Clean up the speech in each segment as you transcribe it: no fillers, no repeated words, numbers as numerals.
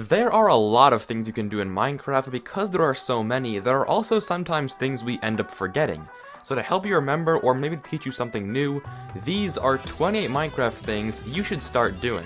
There are a lot of things you can do in Minecraft, but because there are so many, there are also sometimes things we end up forgetting. So to help you remember, or maybe to teach you something new, these are 28 Minecraft things you should start doing.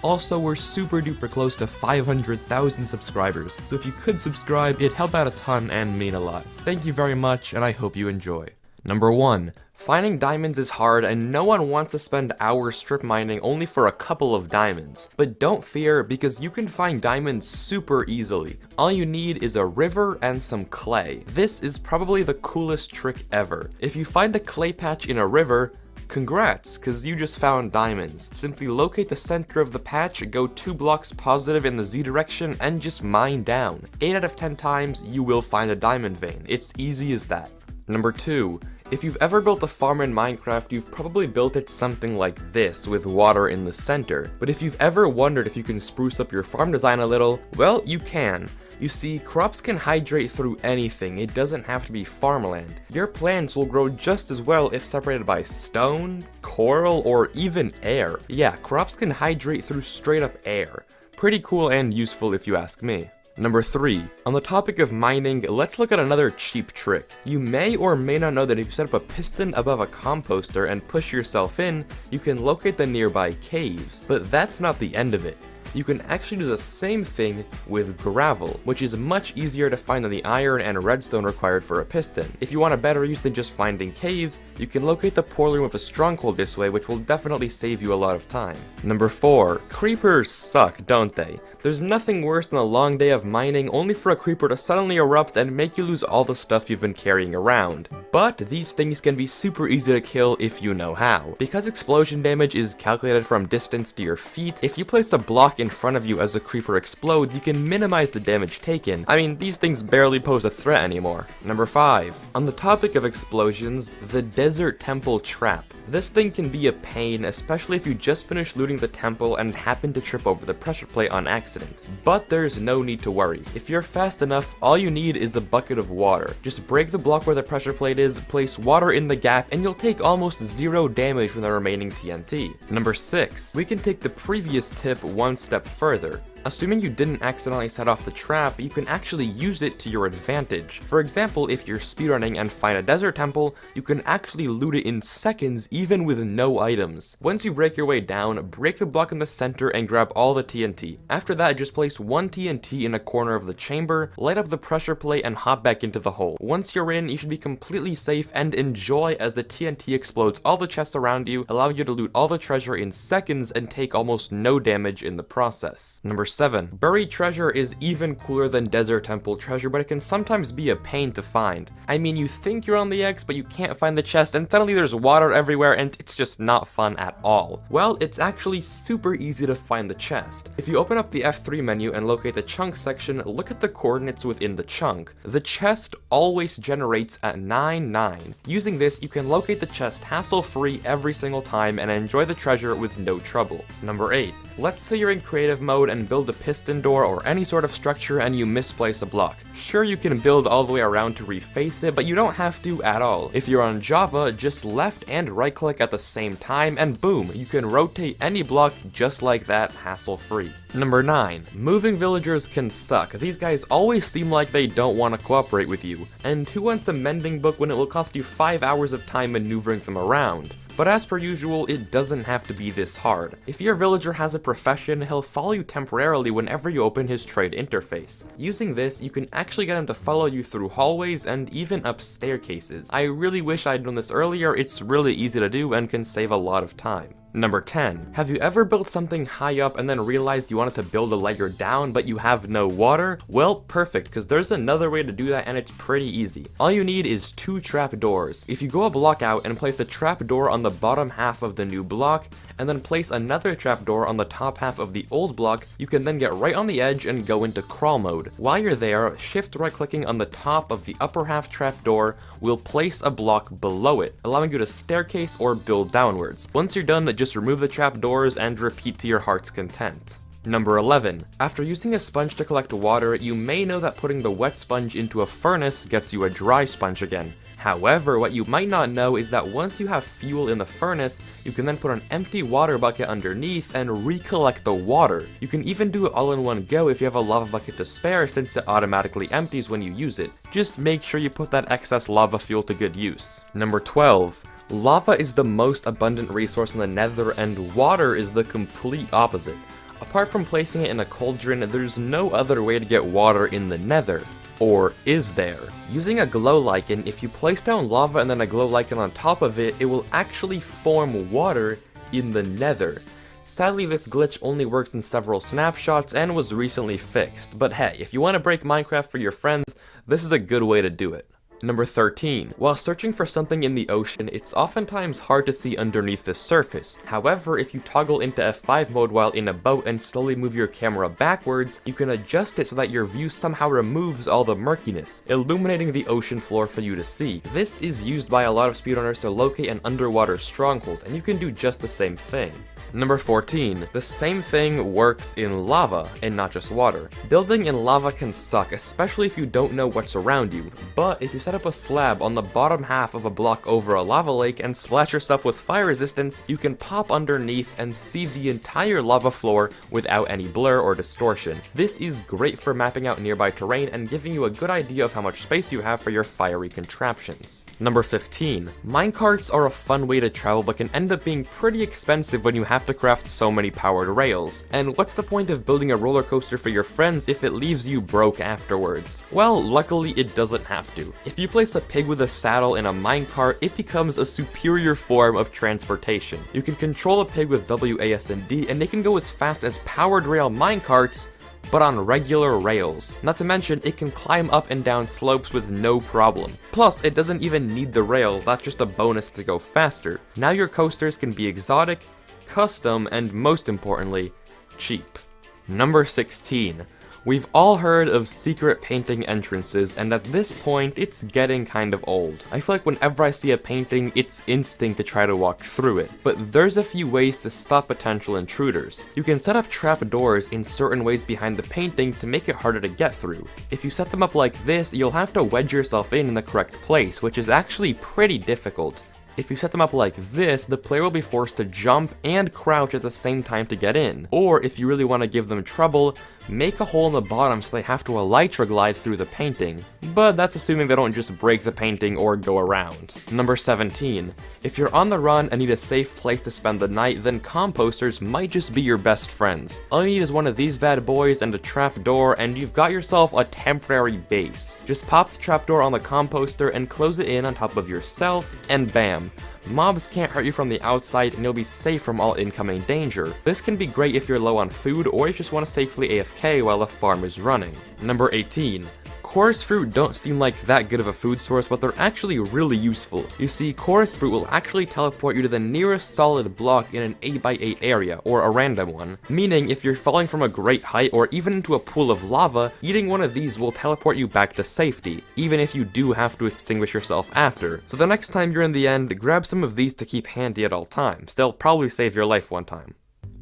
Also, we're super duper close to 500,000 subscribers, so if you could subscribe, it'd help out a ton and mean a lot. Thank you very much, and I hope you enjoy. Number 1. Finding diamonds is hard, and no one wants to spend hours strip mining only for a couple of diamonds. But don't fear, because you can find diamonds super easily. All you need is a river and some clay. This is probably the coolest trick ever. If you find a clay patch in a river, congrats, cause you just found diamonds. Simply locate the center of the patch, go 2 blocks positive in the Z direction, and just mine down. 8 out of 10 times, you will find a diamond vein. It's easy as that. Number 2. If you've ever built a farm in Minecraft, you've probably built it something like this, with water in the center. But if you've ever wondered if you can spruce up your farm design a little, well, you can. You see, crops can hydrate through anything, it doesn't have to be farmland. Your plants will grow just as well if separated by stone, coral, or even air. Yeah, crops can hydrate through straight up air. Pretty cool and useful if you ask me. Number 3. On the topic of mining, let's look at another cheap trick. You may or may not know that if you set up a piston above a composter and push yourself in, you can locate the nearby caves. But that's not the end of it. You can actually do the same thing with gravel, which is much easier to find than the iron and redstone required for a piston. If you want a better use than just finding caves, you can locate the portal room of a stronghold this way, which will definitely save you a lot of time. Number 4. Creepers suck, don't they? There's nothing worse than a long day of mining only for a creeper to suddenly erupt and make you lose all the stuff you've been carrying around. But these things can be super easy to kill if you know how. Because explosion damage is calculated from distance to your feet, if you place a block in front of you as a creeper explodes, you can minimize the damage taken. I mean, these things barely pose a threat anymore. Number 5. On the topic of explosions, the Desert Temple Trap. This thing can be a pain, especially if you just finished looting the temple and happen to trip over the pressure plate on accident. But there's no need to worry. If you're fast enough, all you need is a bucket of water. Just break the block where the pressure plate is, place water in the gap, and you'll take almost 0 damage from the remaining TNT. Number 6. We can take the previous tip one step further. Assuming you didn't accidentally set off the trap, you can actually use it to your advantage. For example, if you're speedrunning and find a desert temple, you can actually loot it in seconds even with no items. Once you break your way down, break the block in the center and grab all the TNT. After that, just place 1 TNT in a corner of the chamber, light up the pressure plate, and hop back into the hole. Once you're in, you should be completely safe and enjoy as the TNT explodes all the chests around you, allowing you to loot all the treasure in seconds and take almost no damage in the process. Number 7. Buried treasure is even cooler than Desert Temple treasure, but it can sometimes be a pain to find. I mean, you think you're on the X, but you can't find the chest, and suddenly there's water everywhere, and it's just not fun at all. Well, it's actually super easy to find the chest. If you open up the F3 menu and locate the chunk section, look at the coordinates within the chunk. The chest always generates at 9,9. Using this, you can locate the chest hassle-free every single time and enjoy the treasure with no trouble. Number 8. Let's say you're in creative mode and build a piston door or any sort of structure and you misplace a block. Sure, you can build all the way around to reface it, but you don't have to at all. If you're on Java, just left and right click at the same time and boom, you can rotate any block just like that, hassle-free. Number 9. Moving villagers can suck. These guys always seem like they don't want to cooperate with you. And who wants a mending book when it will cost you 5 hours of time maneuvering them around? But as per usual, it doesn't have to be this hard. If your villager has a profession, he'll follow you temporarily whenever you open his trade interface. Using this, you can actually get him to follow you through hallways and even up staircases. I really wish I'd done this earlier. It's really easy to do and can save a lot of time. Number 10. Have you ever built something high up and then realized you wanted to build a layer down but you have no water? Well, perfect, because there's another way to do that and it's pretty easy. All you need is 2 trapdoors. If you go a block out and place a trapdoor on the bottom half of the new block, and then place another trapdoor on the top half of the old block, you can then get right on the edge and go into crawl mode. While you're there, shift right clicking on the top of the upper half trapdoor will place a block below it, allowing you to staircase or build downwards. Once you're done, just remove the trapdoors and repeat to your heart's content. Number 11. After using a sponge to collect water, you may know that putting the wet sponge into a furnace gets you a dry sponge again. However, what you might not know is that once you have fuel in the furnace, you can then put an empty water bucket underneath and recollect the water. You can even do it all in one go if you have a lava bucket to spare, since it automatically empties when you use it. Just make sure you put that excess lava fuel to good use. Number 12. Lava is the most abundant resource in the Nether, and water is the complete opposite. Apart from placing it in a cauldron, there's no other way to get water in the Nether. Or is there? Using a glow lichen, if you place down lava and then a glow lichen on top of it, it will actually form water in the Nether. Sadly, this glitch only worked in several snapshots and was recently fixed, but hey, if you want to break Minecraft for your friends, this is a good way to do it. Number 13. While searching for something in the ocean, it's oftentimes hard to see underneath the surface. However, if you toggle into F5 mode while in a boat and slowly move your camera backwards, you can adjust it so that your view somehow removes all the murkiness, illuminating the ocean floor for you to see. This is used by a lot of speedrunners to locate an underwater stronghold, and you can do just the same thing. Number 14. The same thing works in lava, and not just water. Building in lava can suck, especially if you don't know what's around you, but if you set up a slab on the bottom half of a block over a lava lake and splash yourself with fire resistance, you can pop underneath and see the entire lava floor without any blur or distortion. This is great for mapping out nearby terrain and giving you a good idea of how much space you have for your fiery contraptions. Number 15. Minecarts are a fun way to travel but can end up being pretty expensive when you have to craft so many powered rails. And what's the point of building a roller coaster for your friends if it leaves you broke afterwards? Well, luckily it doesn't have to. If you place a pig with a saddle in a minecart, it becomes a superior form of transportation. You can control a pig with WASD and they can go as fast as powered rail minecarts, but on regular rails. Not to mention, it can climb up and down slopes with no problem. Plus, it doesn't even need the rails, that's just a bonus to go faster. Now your coasters can be exotic, custom, and most importantly, cheap. Number 16. We've all heard of secret painting entrances, and at this point, it's getting kind of old. I feel like whenever I see a painting, it's instinct to try to walk through it. But there's a few ways to stop potential intruders. You can set up trapdoors in certain ways behind the painting to make it harder to get through. If you set them up like this, you'll have to wedge yourself in the correct place, which is actually pretty difficult. If you set them up like this, the player will be forced to jump and crouch at the same time to get in. Or if you really want to give them trouble, make a hole in the bottom so they have to elytra glide through the painting. But that's assuming they don't just break the painting or go around. Number 17. If you're on the run and need a safe place to spend the night, then composters might just be your best friends. All you need is one of these bad boys and a trapdoor, and you've got yourself a temporary base. Just pop the trapdoor on the composter and close it in on top of yourself, and bam. Mobs can't hurt you from the outside and you'll be safe from all incoming danger. This can be great if you're low on food or you just want to safely AFK while a farm is running. Number 18. Chorus fruit don't seem like that good of a food source, but they're actually really useful. You see, chorus fruit will actually teleport you to the nearest solid block in an 8x8 area, or a random one. Meaning, if you're falling from a great height or even into a pool of lava, eating one of these will teleport you back to safety, even if you do have to extinguish yourself after. So the next time you're in the end, grab some of these to keep handy at all times. They'll probably save your life one time.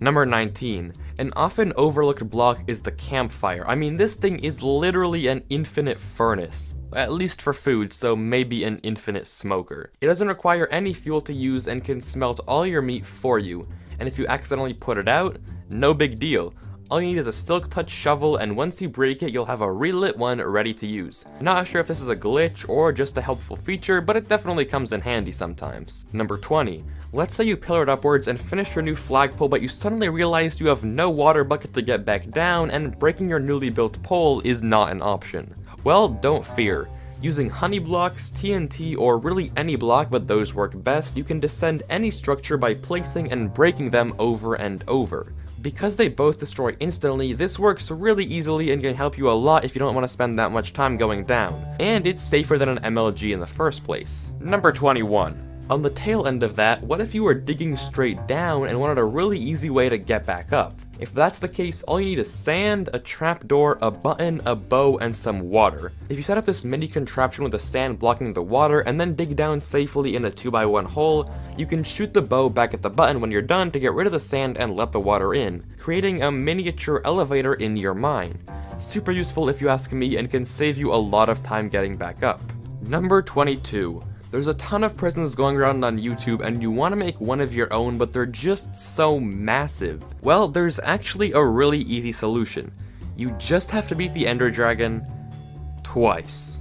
Number 19. An often overlooked block is the campfire. I mean, this thing is literally an infinite furnace. At least for food, so maybe an infinite smoker. It doesn't require any fuel to use and can smelt all your meat for you. And if you accidentally put it out, no big deal. All you need is a silk touch shovel, and once you break it, you'll have a relit one ready to use. Not sure if this is a glitch or just a helpful feature, but it definitely comes in handy sometimes. Number 20. Let's say you pillared upwards and finished your new flagpole, but you suddenly realized you have no water bucket to get back down, and breaking your newly built pole is not an option. Well, don't fear. Using honey blocks, TNT, or really any block, but those work best, you can descend any structure by placing and breaking them over and over. Because they both destroy instantly, this works really easily and can help you a lot if you don't want to spend that much time going down. And it's safer than an MLG in the first place. Number 21. On the tail end of that, what if you were digging straight down and wanted a really easy way to get back up? If that's the case, all you need is sand, a trapdoor, a button, a bow, and some water. If you set up this mini contraption with the sand blocking the water and then dig down safely in a 2x1 hole, you can shoot the bow back at the button when you're done to get rid of the sand and let the water in, creating a miniature elevator in your mine. Super useful if you ask me, and can save you a lot of time getting back up. Number 22. There's a ton of prisons going around on YouTube and you want to make one of your own, but they're just so massive. Well, there's actually a really easy solution. You just have to beat the Ender Dragon twice.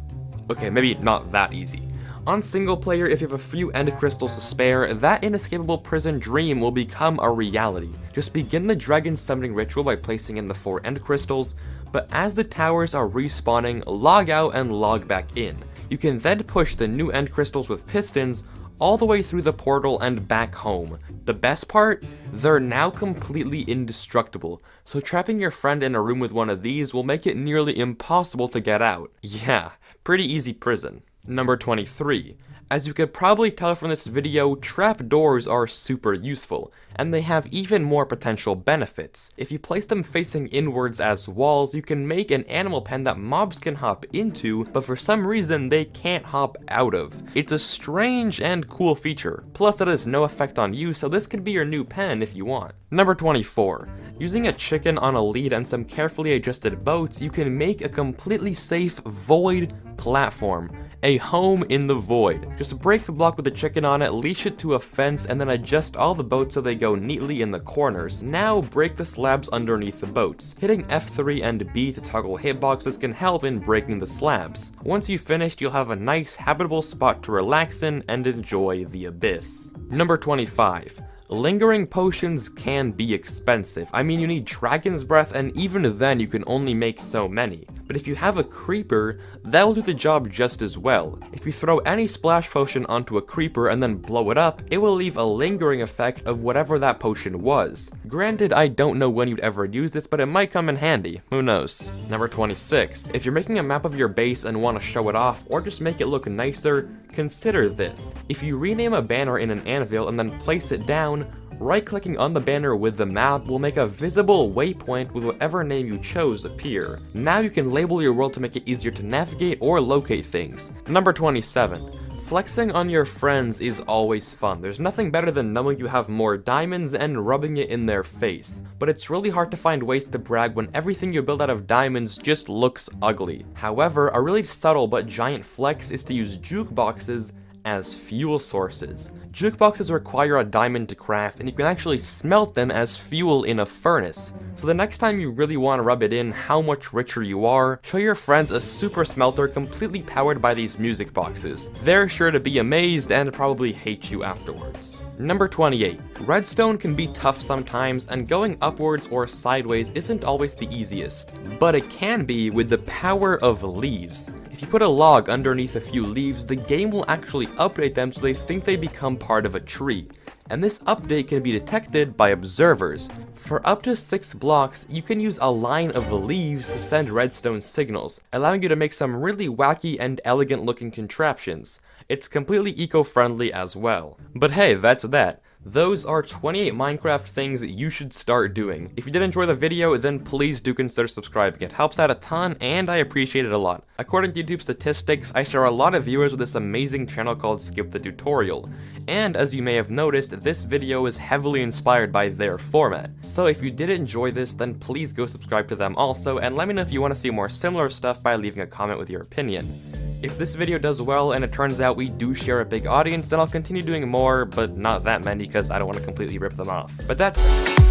Okay, maybe not that easy. On single player, if you have a few End Crystals to spare, that inescapable prison dream will become a reality. Just begin the dragon summoning ritual by placing in the 4 End Crystals, but as the towers are respawning, log out and log back in. You can then push the new End Crystals with pistons all the way through the portal and back home. The best part? They're now completely indestructible, so trapping your friend in a room with one of these will make it nearly impossible to get out. Yeah, pretty easy prison. Number 23. As you could probably tell from this video, trapdoors are super useful, and they have even more potential benefits. If you place them facing inwards as walls, you can make an animal pen that mobs can hop into, but for some reason they can't hop out of. It's a strange and cool feature, plus it has no effect on you, so this could be your new pen if you want. Number 24. Using a chicken on a lead and some carefully adjusted boats, you can make a completely safe void platform. A home in the void. Just break the block with the chicken on it, leash it to a fence, and then adjust all the boats so they go neatly in the corners. Now break the slabs underneath the boats. Hitting F3 and B to toggle hitboxes can help in breaking the slabs. Once you've finished, you'll have a nice habitable spot to relax in and enjoy the abyss. Number 25. Lingering potions can be expensive. I mean, you need Dragon's Breath, and even then you can only make so many. But if you have a creeper, that will do the job just as well. If you throw any splash potion onto a creeper and then blow it up, it will leave a lingering effect of whatever that potion was. Granted, I don't know when you'd ever use this, but it might come in handy. Who knows? Number 26. If you're making a map of your base and want to show it off, or just make it look nicer, consider this. If you rename a banner in an anvil and then place it down, right-clicking on the banner with the map will make a visible waypoint with whatever name you chose appear. Now you can label your world to make it easier to navigate or locate things. Number 27. Flexing on your friends is always fun. There's nothing better than knowing you have more diamonds and rubbing it in their face. But it's really hard to find ways to brag when everything you build out of diamonds just looks ugly. However, a really subtle but giant flex is to use jukeboxes as fuel sources. Jukeboxes require a diamond to craft, and you can actually smelt them as fuel in a furnace. So the next time you really want to rub it in how much richer you are, show your friends a super smelter completely powered by these music boxes. They're sure to be amazed and probably hate you afterwards. Number 28. Redstone can be tough sometimes, and going upwards or sideways isn't always the easiest. But it can be with the power of leaves. If you put a log underneath a few leaves, the game will actually update them so they think they become part of a tree. And this update can be detected by observers. For up to 6 blocks, you can use a line of leaves to send redstone signals, allowing you to make some really wacky and elegant looking contraptions. It's completely eco-friendly as well. But hey, that's that. Those are 28 Minecraft things that you should start doing. If you did enjoy the video, then please do consider subscribing. It helps out a ton, and I appreciate it a lot. According to YouTube statistics, I share a lot of viewers with this amazing channel called Skip the Tutorial. And as you may have noticed, this video is heavily inspired by their format. So if you did enjoy this, then please go subscribe to them also, and let me know if you want to see more similar stuff by leaving a comment with your opinion. If this video does well and it turns out we do share a big audience, then I'll continue doing more, but not that many because I don't want to completely rip them off. But that's it.